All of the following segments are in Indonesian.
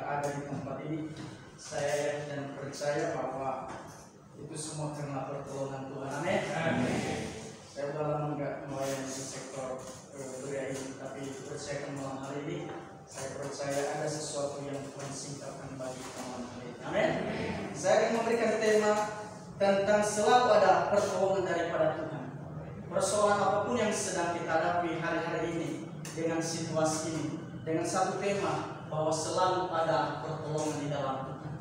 kita ada di tempat ini, saya dan percaya bahwa itu semua karena pertolongan Tuhan. Amin. Saya udah lama nggak melayani di sektor pria ini, tapi percayakan malam hari ini, saya percaya ada sesuatu yang Tuhan singkapkan bagi malam hari ini. Amin. Saya akan memberikan tema tentang selalu ada pertolongan daripada Tuhan. Persoalan apapun yang sedang kita hadapi hari-hari ini, dengan situasi ini, dengan satu tema bahwa selalu ada pertolongan di dalam Tuhan.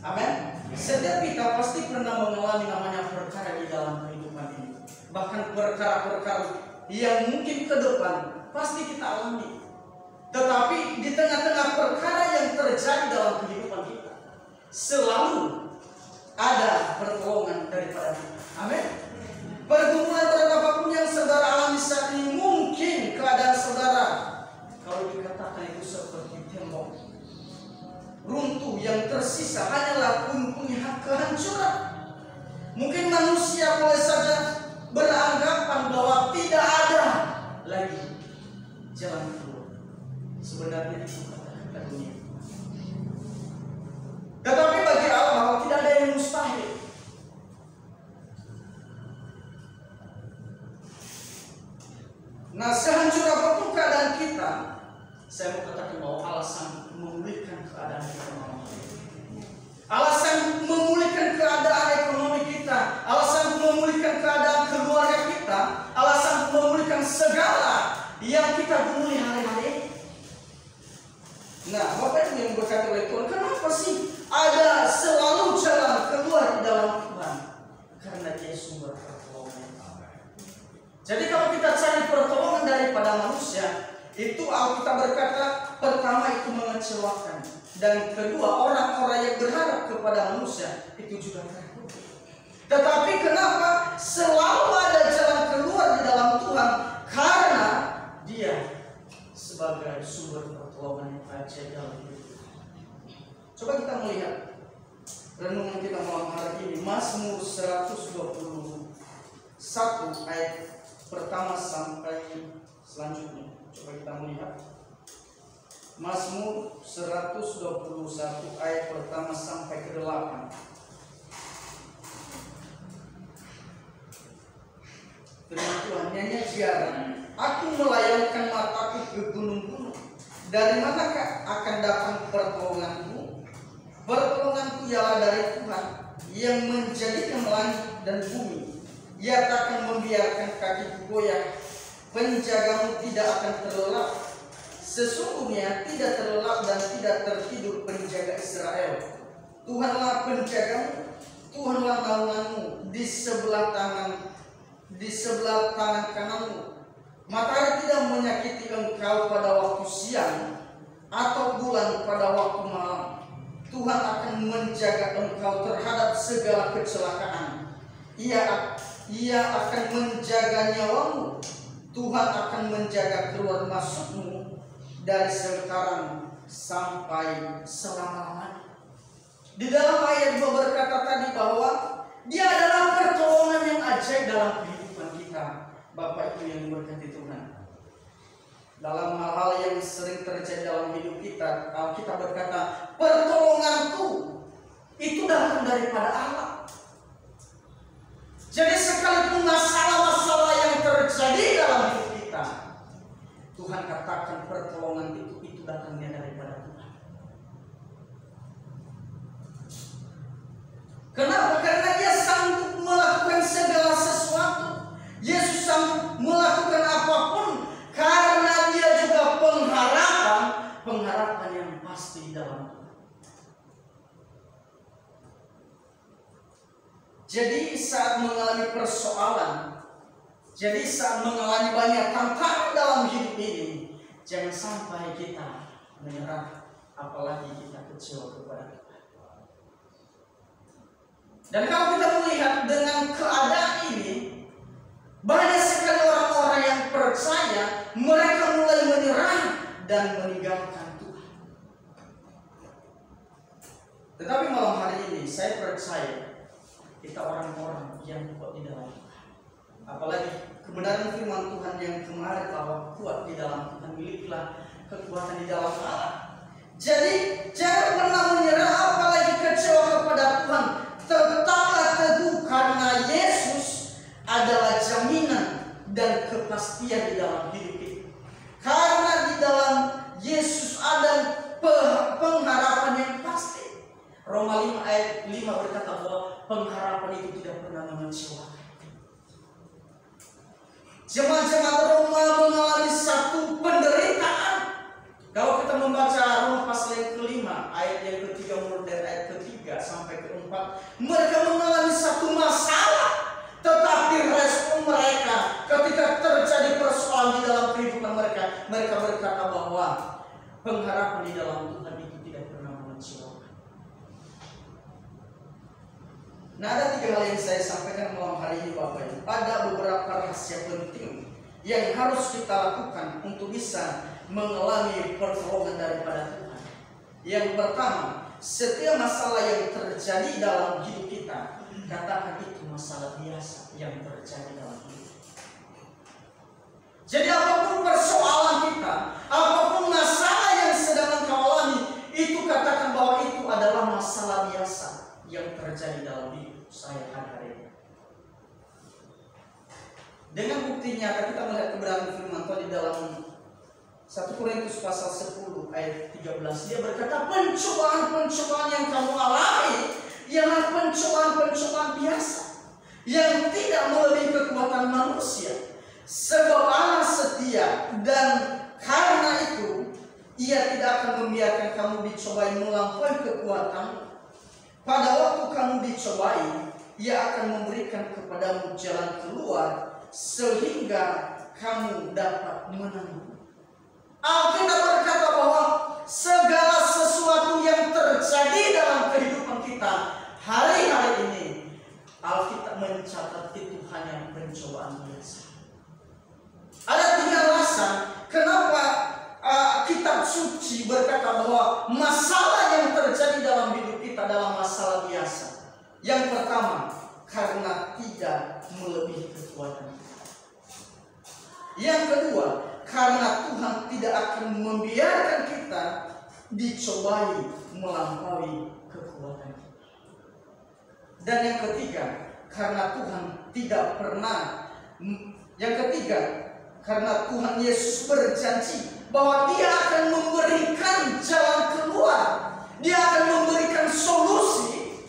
Amin. Setiap kita pasti pernah mengalami namanya perkara di dalam kehidupan ini. Bahkan perkara-perkara yang mungkin ke depan pasti kita alami. Tetapi di tengah-tengah perkara yang terjadi dalam kehidupan kita, selalu ada pertolongan daripada Tuhan. Amin. Pergumulan berat apapun yang saudara alami saat ini, mungkin keadaan saudara kalau dikatakan itu seperti tembok runtuh yang tersisa hanyalah puing-puing kehancuran. Mungkin manusia boleh saja beranggapan bahwa tidak ada lagi jalan keluar. Sebenarnya itu kata dunia. Tetapi bagi Allah bahwa tidak ada yang mustahil. Nah, sehancur apapun keadaan kita, saya mau katakan bahwa alasan memulihkan keadaan kita, alasan memulihkan keadaan ekonomi kita, alasan memulihkan keadaan keluarga kita, alasan memulihkan segala yang kita gumuli hari-hari. Nah, Bapak Ibu yang berkata oleh Tuhan, kenapa sih ada selalu jalan keluar di dalam Tuhan? Karena Dia sumber pertolongan. Jadi kalau kita cari pertolongan daripada manusia, itu Alkitab berkata pertama itu mengecewakan, dan kedua orang-orang yang berharap kepada manusia itu juga takut. Tetapi kenapa selalu ada jalan keluar di dalam Tuhan? Karena Dia sebagai sumber pertolongan yang ajaib dalam hidup kita. Coba kita melihat renungan kita malam hari ini, Mazmur 121 ayat pertama sampai selanjutnya. Coba kita melihat Mazmur 121 ayat pertama sampai ke-8. Firman Tuhan, nyanyi jarang aku melayangkan mataku ke gunung-gunung. Dari manakah akan datang pertolonganku? Pertolonganku ialah dari Tuhan yang menjadikan langit dan bumi. Ia takkan membiarkan kakiku goyah. Penjagamu tidak akan terlelap. Sesungguhnya tidak terlelap dan tidak tertidur penjaga Israel. Tuhanlah penjagamu, Tuhanlah naunganmu di sebelah tangan kananmu. Matahari tidak menyakiti engkau pada waktu siang, atau bulan pada waktu malam. Tuhan akan menjaga engkau terhadap segala kecelakaan. Ia akan menjaga nyawamu. Tuhan akan menjaga keluar masukmu dari sekarang sampai selama-lamanya. Di dalam ayat 2 berkata tadi bahwa Dia adalah pertolongan yang ajaib dalam kehidupan kita. Bapak Ibu yang berkati Tuhan, dalam hal-hal yang sering terjadi dalam hidup kita, kita berkata pertolonganku itu datang daripada Allah. Jadi sekalipun masalah-masalah yang terjadi dalam hidup kita, Tuhan katakan pertolongan itu datangnya daripada Tuhan. Kenapa? Karena Dia sanggup melakukan segala sesuatu. Yesus sanggup melakukan apapun karena Dia juga pengharapan yang pasti di dalam Tuhan. Jadi saat mengalami persoalan, jadi saat mengalami banyak tantangan dalam hidup ini, jangan sampai kita menyerah, apalagi kita kecewa kepada Tuhan. Dan kalau kita melihat dengan keadaan ini, banyak sekali orang-orang yang percaya, mereka mulai menyerah dan meninggalkan Tuhan. Tetapi malam hari ini saya percaya kita orang-orang yang kuat di dalam Tuhan. Apalagi kebenaran firman Tuhan yang kemarin bahwa kuat di dalam Tuhan, milikilah kekuatan di dalam Allah. Jadi jangan pernah menyerah apalagi kecewa kepada Tuhan. Tetaplah teguh karena Yesus adalah jaminan dan kepastian di dalam hidup kita. Karena di dalam Yesus ada pengharapan yang pasti. Roma 5 ayat 5 berkata bahwa pengharapan itu tidak pernah mengecewakan. Jemaat-jemaat Roma mengalami satu penderitaan. Kalau kita membaca Roma pasal yang kelima, ayat yang ketiga mulai dari ayat ketiga sampai keempat, mereka mengalami satu masalah. Tetapi respon mereka ketika terjadi persoalan di dalam kehidupan mereka, mereka berkata bahwa pengharapan di dalam Tuhan itu tidak pernah mengecewakan. Nah, ada 3 hal yang saya sampaikan malam hari ini Bapak Ibu. Ada beberapa rahasia penting yang harus kita lakukan untuk bisa mengalami pertolongan daripada Tuhan. Yang pertama, setiap masalah yang terjadi dalam hidup kita, katakan itu masalah biasa yang terjadi dalam hidup. Jadi apapun persoalan kita, apapun masalah yang sedang engkau alami, itu katakan bahwa itu adalah masalah biasa yang terjadi dalam hidup saya hari ini. Dengan bukti nyata kita melihat kebenaran firman Tuhan di dalam 1 Korintus pasal 10 ayat 13. Dia berkata, pencobaan-pencobaan yang kamu alami ialah pencobaan-pencobaan biasa yang tidak melebihi kekuatan manusia. Sebab Allah setia, dan karena itu Ia tidak akan membiarkan kamu dicobai melampaui kekuatan. Pada waktu kamu dicobai, Ia akan memberikan kepadamu jalan keluar sehingga kamu dapat menang. Alkitab berkata bahwa segala sesuatu yang terjadi dalam kehidupan kita hari-hari ini, Alkitab mencatat itu hanya pencobaan biasa. Ada 3 alasan kenapa kitab suci berkata bahwa masalah yang terjadi dalam hidup kita adalah masalah biasa. Yang pertama, karena tidak melebihi kekuatan kita. Yang kedua, karena Tuhan tidak akan membiarkan kita dicobai melampaui kekuatan kita. Dan yang ketiga, karena Tuhan tidak pernah. Yang ketiga, karena Tuhan Yesus berjanji bahwa Dia akan memberikan jalan keluar. Dia akan memberikan solusi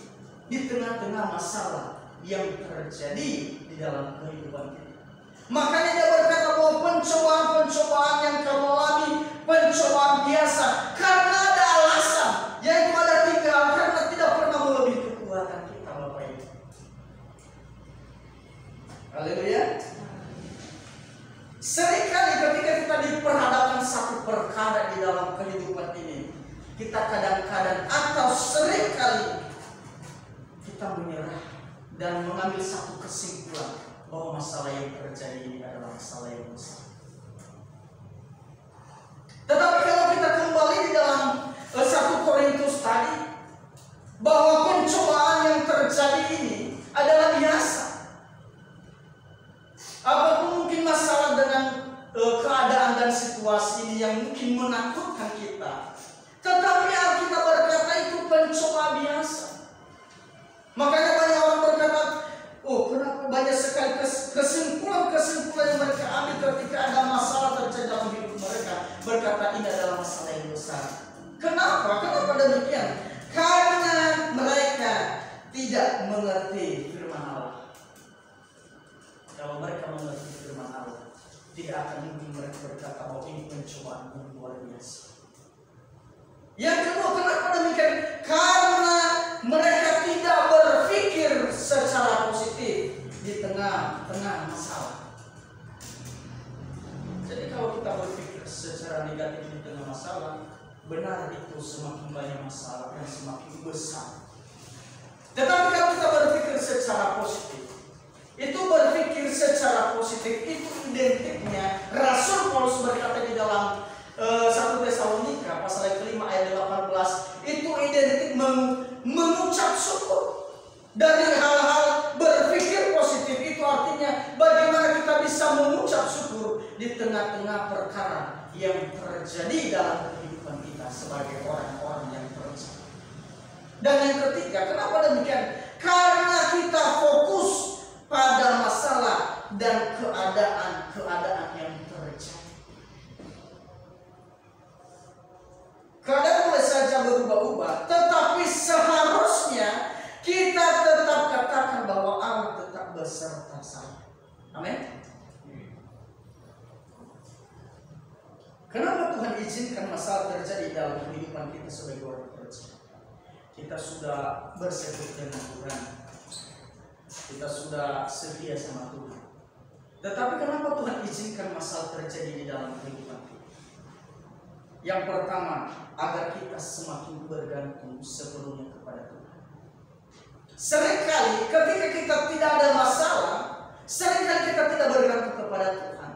di tengah-tengah masalah yang terjadi di dalam kehidupan kita. Makanya Dia berkata bahwa pencobaan-pencobaan yang kamu alami pencobaan biasa, karena ada alasan, yaitu ada 3, karena tidak pernah melebihi kekuatan kita, Bapak Ibu. Haleluya. Seringkali ketika kita diperhadapkan satu perkara di dalam kehidupan ini, kita kadang-kadang atau seringkali kita menyerah dan mengambil satu kesimpulan bahwa masalah yang terjadi ini adalah masalah yang besar. Tetapi kalau kita kembali di dalam 1 Korintus tadi, bahwa pencobaan yang terjadi ini adalah biasa. Apapun mungkin masalah dengan keadaan dan situasi ini yang mungkin menakutkan kita, tetapi Alkitab berkata itu pencobaan biasa. Makanya banyak orang berkata, oh kenapa banyak sekali kesimpulan-kesimpulan yang mereka ambil ketika ada masalah terjadi dalam hidup mereka, berkata ini adalah masalah yang besar. Kenapa? Kenapa demikian? Karena mereka tidak mengerti firman Allah. Kalau mereka mengerti firman Allah, tidak akan mungkin mereka berkata bahwa ini pencobaan yang luar biasa. Yang kedua, kenapa demikian? Karena mereka tidak berpikir secara positif di tengah-tengah masalah. Jadi kalau kita berpikir secara negatif di tengah masalah, benar itu semakin banyak masalah dan semakin besar. Tetapi kalau kita berpikir secara positif, itu berpikir secara positif itu identiknya Rasul Paulus berkata di dalam 1 Tesalonika pasal yang kelima ayat 18, itu identik mengucap syukur. Dari hal-hal berpikir positif itu artinya bagaimana kita bisa mengucap syukur di tengah-tengah perkara yang terjadi dalam kehidupan kita sebagai orang Dan yang ketiga, kenapa demikian? Karena kita fokus pada masalah dan keadaan yang terjadi. Keadaan boleh saja berubah-ubah, tetapi seharusnya kita tetap katakan bahwa Allah tetap beserta saya. Amin. Kenapa Tuhan izinkan masalah terjadi dalam kehidupan kita sebagai orang percaya? Kita sudah bersekutu dengan Tuhan, kita sudah setia sama Tuhan. Tetapi kenapa Tuhan izinkan masalah terjadi di dalam kehidupan kita? Yang pertama, agar kita semakin bergantung sepenuhnya kepada Tuhan. Seringkali ketika kita tidak ada masalah, seringkali kita tidak bergantung kepada Tuhan.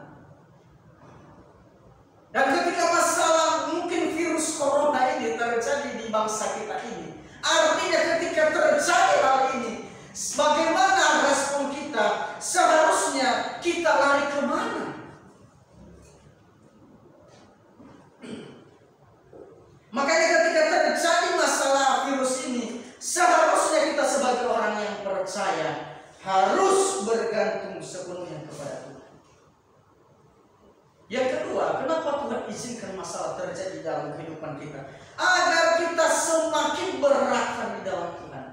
Dan ketika masalah mungkin virus corona ini terjadi di bangsa kita ini, artinya ketika terjadi hal ini, bagaimana respon kita? Seharusnya kita lari kemana? Makanya ketika terjadi masalah virus ini, seharusnya kita sebagai orang yang percaya harus bergantung sepenuhnya kepada Tuhan. Yang kedua, kenapa Tuhan izinkan masalah terjadi dalam kehidupan kita? Agar kita semakin berakar di dalam Tuhan.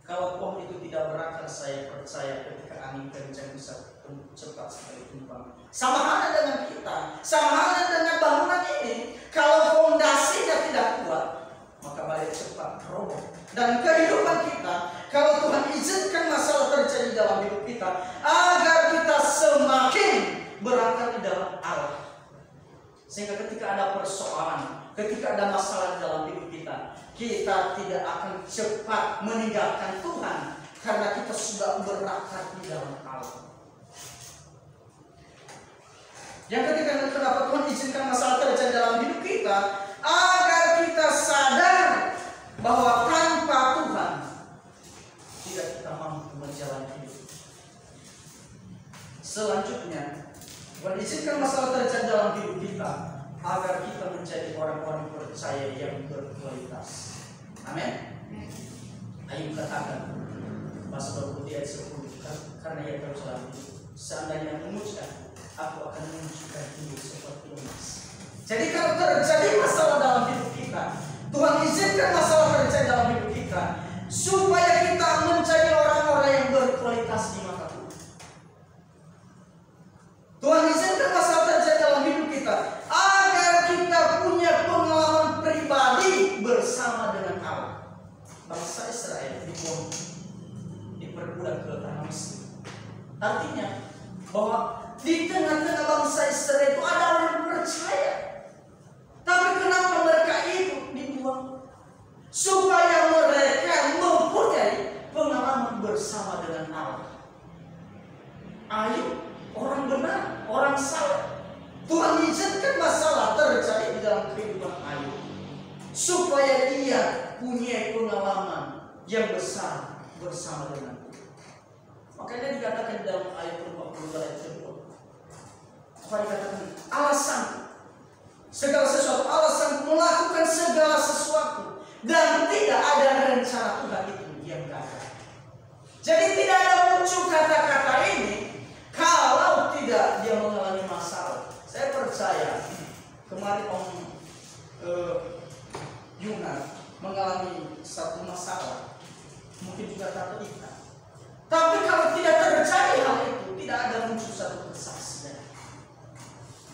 Kalau pohon itu tidak berakar, saya percaya ketika angin kencang bisa cepat sekali tumbang. Sama halnya dengan kita, sama halnya dengan bangunan ini. Kalau fondasinya tidak kuat, maka balik cepat roboh. Dan kehidupan kita, kalau Tuhan izinkan masalah terjadi dalam hidup kita, agar kita semakin berakar di dalam Allah. Sehingga ketika ada persoalan, ketika ada masalah di dalam hidup kita, kita tidak akan cepat meninggalkan Tuhan, karena kita sudah berakar di dalam Allah. Yang ketiga, kenapa Tuhan izinkan masalah terjadi dalam hidup kita? Agar kita sadar bahwa tanpa Tuhan tidak kita mampu menjalani hidup. Selanjutnya, Tuhan izinkan masalah terjadi dalam hidup kita agar kita menjadi orang-orang percaya yang berkualitas. Amin. Ayub katakan pasal 20 ayat 10, karena ia terus selalu seandainya memutuskan, aku akan menunjukkan hidup seperti emas. Jadi kalau terjadi masalah dalam hidup kita, Tuhan izinkan masalah terjadi dalam hidup kita supaya kita menjadi orang-orang yang berkualitas di mata Tuhan. Tuhan izinkan masalah terjadi dalam hidup kita agar kita punya pengalaman pribadi bersama dengan Allah. Bangsa Israel diperbudak ke tanah Mesir. Artinya bahwa di tengah-tengah bangsa Israel itu ada orang percaya. Tapi kenapa mereka itu dibuang? Supaya mereka mempunyai pengalaman bersama dengan Allah. Ayub orang benar, orang salah. Tuhan izinkan masalah terjadi di dalam kehidupan Ayub supaya dia punya pengalaman yang besar bersama dengan Tuhan. Makanya dikatakan di dalam ayat 42 ayat kedua, apa dikatakan? Alasan segala sesuatu, alasan melakukan segala sesuatu, dan tidak ada rencana Tuhan itu yang gagal. Jadi tidak ada muncul kata-kata ini kalau tidak dia mengalami masalah. Saya percaya kemarin Om Yuna mengalami satu masalah, mungkin juga satu ikan. Tapi kalau tidak terjadi hal itu, tidak ada muncul satu kesaksian.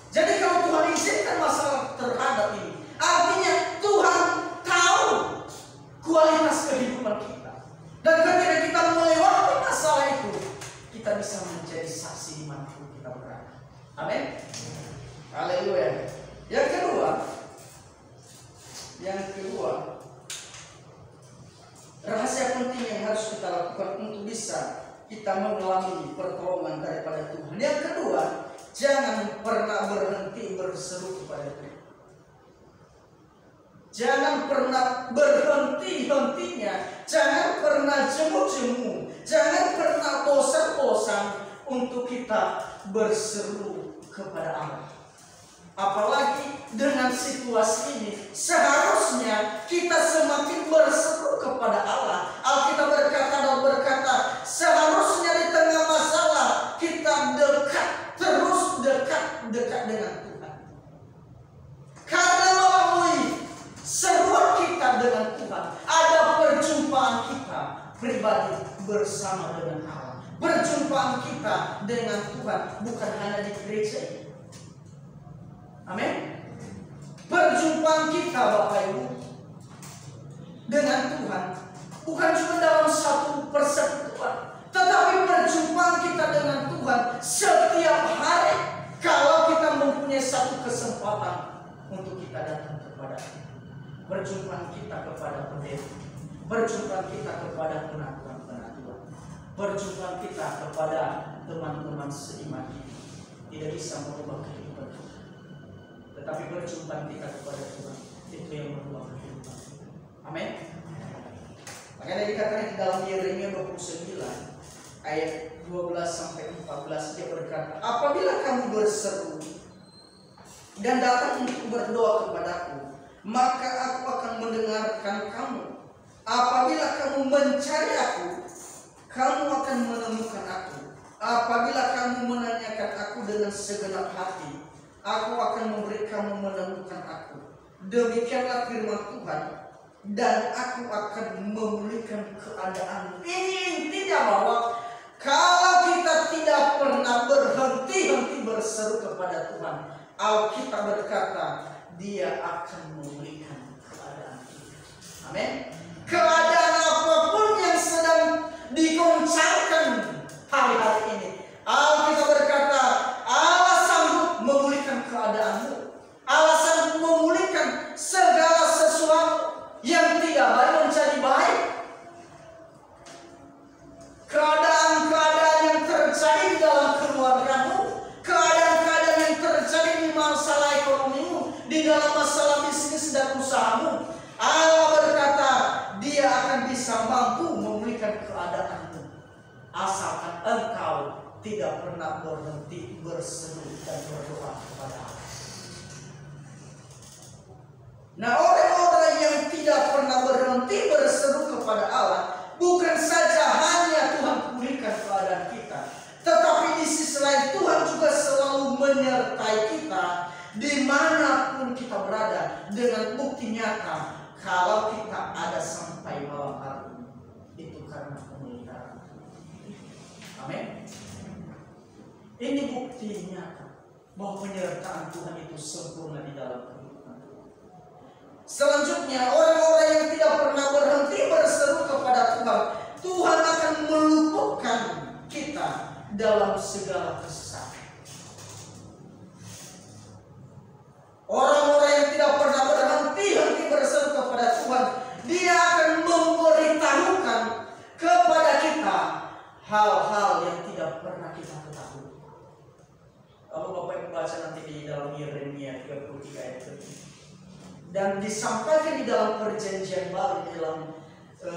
Jadi kalau Tuhan izinkan masalah terhadap ini, artinya Tuhan tahu kualitas kehidupan kita. Dan ketika kita melewati masalah itu, kita bisa menjadi saksi di mana kita berada. Amin. Haleluya. Yang kedua, rahasia penting yang harus kita lakukan untuk bisa kita mengalami pertolongan daripada Tuhan. Yang kedua, jangan pernah berhenti berseru kepada Tuhan. Jangan pernah berhenti-hentinya, jangan pernah jemu-jemu, jangan pernah bosan-bosan untuk kita berseru kepada Allah. Apalagi dengan situasi ini, seharusnya kita semakin berseru kepada pribadi bersama dengan Allah. Perjumpaan kita dengan Tuhan bukan hanya di gereja ini. Amin. Perjumpaan kita Bapak Ibu dengan Tuhan bukan cuma dalam satu persekutuan, tetapi perjumpaan kita dengan Tuhan setiap hari. Kalau kita mempunyai satu kesempatan untuk kita datang kepada Tuhan, perjumpaan kita kepada pendeta, perjumpaan kita kepada penatuan-penatuan, perjumpaan kita kepada teman-teman seiman kita tidak bisa merubah kehidupan kita, tetapi perjumpaan kita kepada Tuhan itu yang merubah kehidupan kita. Amin. Makanya dikatakan di dalam Yeremia 29 ayat 12 sampai 14 dia berkata, apabila kamu berseru dan datang untuk berdoa kepadaku, maka aku akan mendengarkan kamu. Apabila kamu mencari aku, kamu akan menemukan aku. Apabila kamu menanyakan aku dengan segenap hati, aku akan memberi kamu menemukan aku. Demikianlah firman Tuhan, dan aku akan memulihkan keadaan. Ini intinya bahwa kalau kita tidak pernah berhenti-henti berseru kepada Tuhan, Alkitab berkata Dia akan memulihkan keadaan kita. Amin. Keadaan apapun yang sedang digoncangkan hari-hari ini, Alkitab berkata Allah sanggup memulihkan keadaanmu. Allah sanggup memulihkan segala sesuatu yang tidak baik menjadi baik. Keadaan-keadaan yang terjadi di dalam keluargamu, keadaan-keadaan yang terjadi di masalah ekonomimu, di dalam masalah bisnis dan usahamu, Allah berkata Dia akan bisa mampu memulihkan keadaanmu, asalkan engkau tidak pernah berhenti berseru dan berdoa kepada Allah. Nah, orang-orang yang tidak pernah berhenti berseru kepada Allah, bukan saja hanya Tuhan pulihkan keadaan kita, tetapi di sisi lain Tuhan juga selalu menyertai kita dimanapun kita berada, dengan bukti nyata kalau kita ada sampai malam hari ini, itu karena pemeliharaan. Amin. Ini bukti nyata bahwa penyertaan Tuhan itu sempurna di dalam kehidupan. Selanjutnya, orang-orang yang tidak pernah berhenti berseru kepada Tuhan, Tuhan akan meluputkan kita dalam segala kesesatan. Orang-orang yang tidak pernah berhenti berseru kepada Tuhan, Dia akan memberitahukan kepada kita hal-hal yang tidak pernah kita ketahui. Kalau Bapak baca nanti di dalam Yeremia 33 ayat 3. Dan disampaikan di dalam perjanjian baru di dalam 1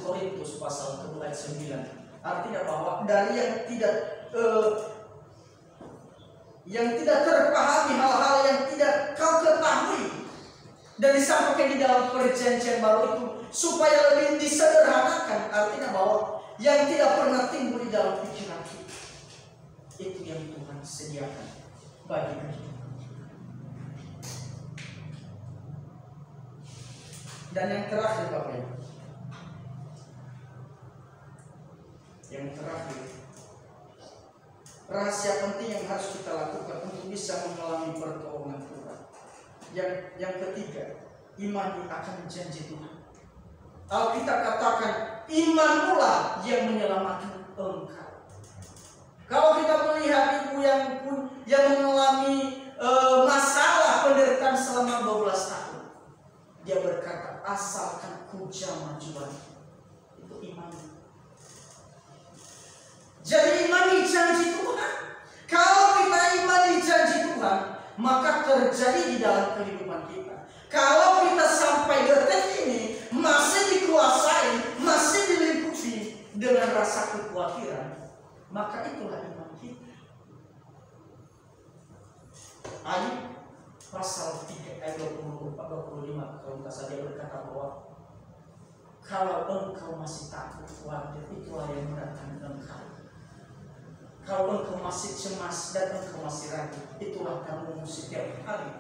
Korintus pasal ke-2 ayat 9. Artinya bahwa dari yang tidak terpahami, hal-hal yang tidak kau ketahui, dan disampaikan di dalam perjanjian baru itu supaya lebih disederhanakan. Artinya bahwa yang tidak pernah timbul di dalam pikiran kita, itu yang Tuhan sediakan bagi kita. Dan yang terakhir Bapak Ibu, yang terakhir, rahasia penting yang harus kita lakukan untuk bisa mengalami pertolongan Tuhan. Yang ketiga, imani akan janji Tuhan. Alkitab katakan, imanlah yang menyelamatkan engkau. Kalau kita melihat ibu yang mengalami masalah penderitaan selama 12 tahun, dia berkata, asalkan ku jamah jual, itu iman. Jadi imani janji Tuhan. Kalau kita imani janji Tuhan, maka terjadi di dalam kehidupan kita. Kalau kita sampai detik ini masih dikuasai, masih diliputi dengan rasa kekhawatiran, maka itulah iman kita. Ayub pasal 3 ayat 24-25 kalau tidak salah dia berkata bahwa kalau engkau masih takut khawatir, itulah yang mendatangkan engkau. Kalau engkau masih cemas dan engkau masih ragu, itulah kamu setiap hari.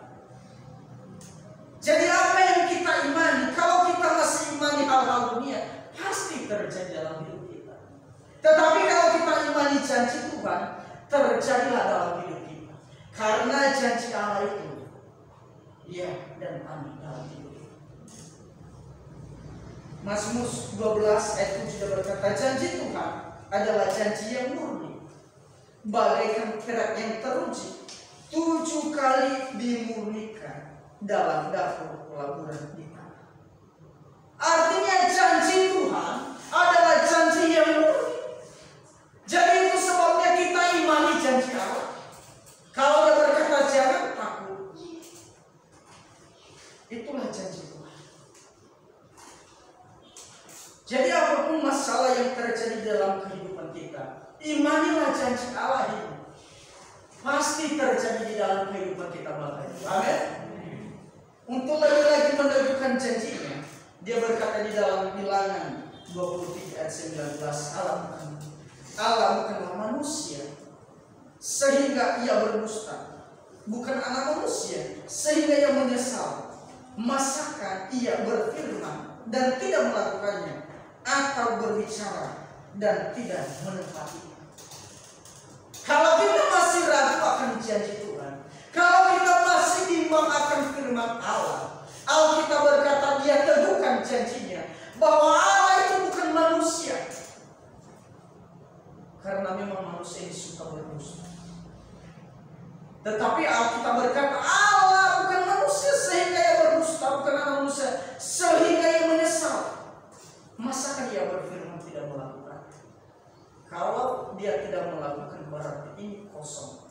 Jadi apa yang kita imani? Kalau kita masih imani hal-hal dunia, terjadi dalam hidup kita. Tetapi kalau kita imani janji Tuhan, terjadilah dalam hidup kita. Karena janji Allah itu ya dan amin dalam hidup kita. Mazmur 12 ayat 7 berkata, janji Tuhan adalah janji yang murni, bagaikan perak yang teruji, 7 kali dimurnikan dalam dapur pelaburan di tanah. Artinya janji Tuhan adalah janji yang murni. Jadi itu sebabnya kita imani janji Allah. Kalau dia berkata jangan takut, itulah janji Tuhan. Jadi apapun masalah yang terjadi dalam kehidupan kita, imanilah janji Allah ini pasti terjadi di dalam kehidupan kita Bapak Ibu. Amin. Untuk lagi-lagi menunjukkan janjinya, dia berkata di dalam Bilangan 23 ayat 19, Allah bukanlah manusia sehingga ia berdusta, bukan anak manusia sehingga ia menyesal. Masakan ia berfirman dan tidak melakukannya, atau berbicara dan tidak menepatinya. Kalau kita masih ragu akan janji Tuhan, kalau kita masih bimbang akan firman Allah, Alkitab berkata dia teguhkan janjinya bahwa Allah itu bukan manusia. Karena memang manusia ini suka berdusta. Tetapi Alkitab berkata Allah bukan manusia sehingga ia berdusta, bukan anak manusia sehingga ia menyesal. Masakan dia berfirman tidak melakukan? Kalau dia tidak melakukan berarti ini kosong.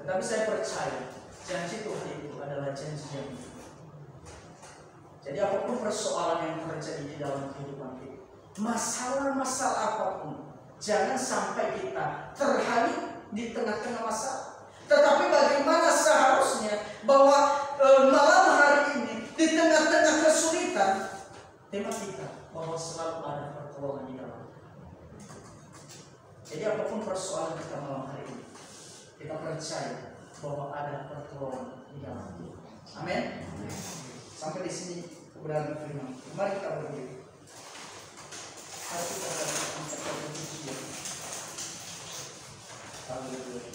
Tetapi saya percaya janji Tuhan itu adalah janji yang hidup. Jadi apapun persoalan yang terjadi di dalam kehidupan kita, masalah-masalah apapun, jangan sampai kita terhanyut di tengah-tengah masalah. Tetapi bagaimana seharusnya bahwa malam hari ini di tengah-tengah kesulitan, tema kita bahwa selalu ada pertolongan di dalam. Jadi apapun persoalan kita malam hari ini, kita percaya bahwa ada pertolongan di dalam. Amin. Sampai di sini kebenaran firman. Mari kita berdiri. Mari kita angkat pujian. Haleluya.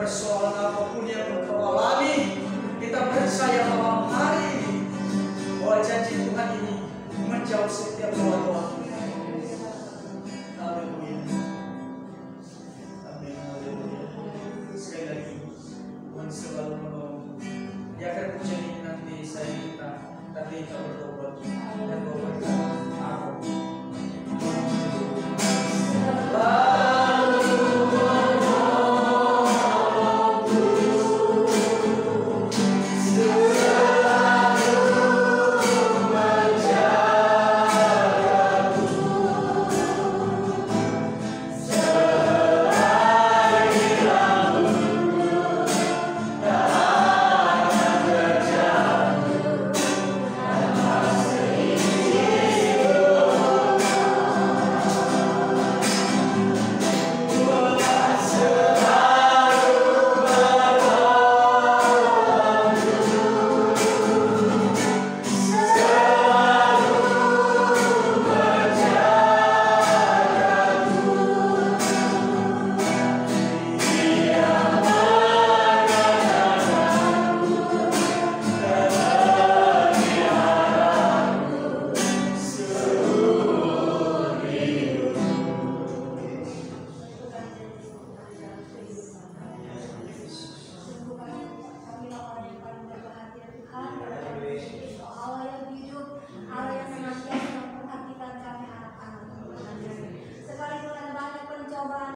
bersuara